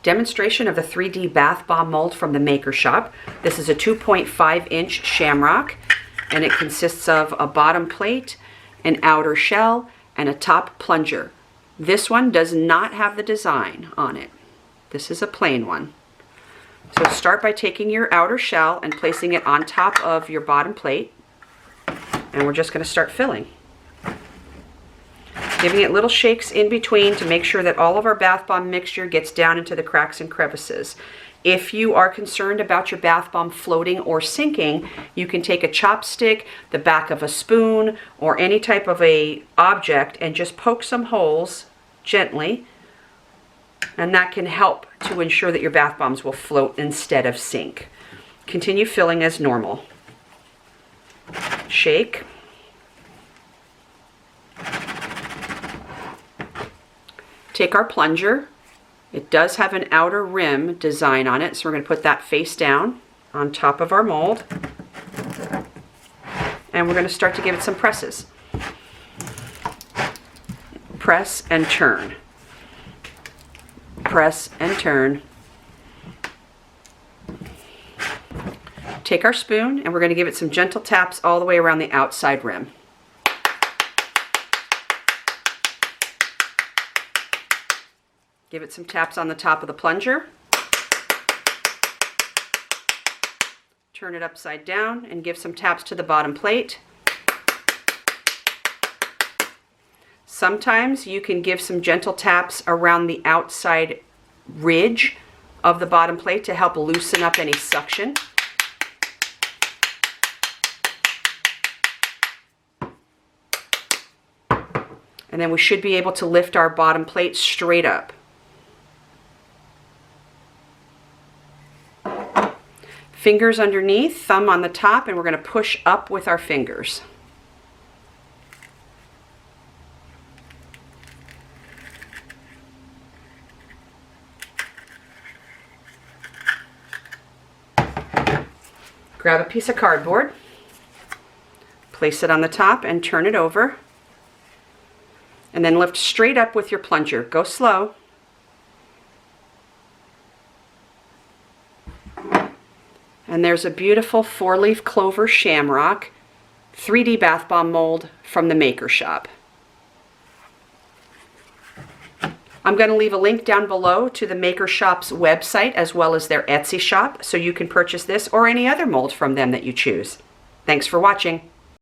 Demonstration of the 3D bath bomb mold from the Maker Shop. This is a 2.5-inch Shamrock, and it consists of a bottom plate, an outer shell, and a top plunger. This one does not have the design on it. This is a plain one. So start by taking your outer shell and placing it on top of your bottom plate, and we're just going to start filling. Giving it little shakes in between to make sure that all of our bath bomb mixture gets down into the cracks and crevices. If you are concerned about your bath bomb floating or sinking, you can take a chopstick, the back of a spoon, or any type of a object and just poke some holes gently, and that can help to ensure that your bath bombs will float instead of sink. Continue filling as normal. Shake. Take our plunger. It does have an outer rim design on it, so we're going to put that face down on top of our mold. And we're going to start to give it some presses. Press and turn. Press and turn. Take our spoon and we're going to give it some gentle taps all the way around the outside rim. Give it some taps on the top of the plunger. Turn it upside down and give some taps to the bottom plate. Sometimes you can give some gentle taps around the outside ridge of the bottom plate to help loosen up any suction. And then we should be able to lift our bottom plate straight up. Fingers underneath, thumb on the top, and we're going to push up with our fingers. Grab a piece of cardboard, place it on the top and turn it over, and then lift straight up with your plunger. Go slow. And there's a beautiful 4-leaf clover shamrock 3D bath bomb mold from the Maker Shop. I'm going to leave a link down below to the Maker Shop's website as well as their Etsy shop so you can purchase this or any other mold from them that you choose. Thanks for watching.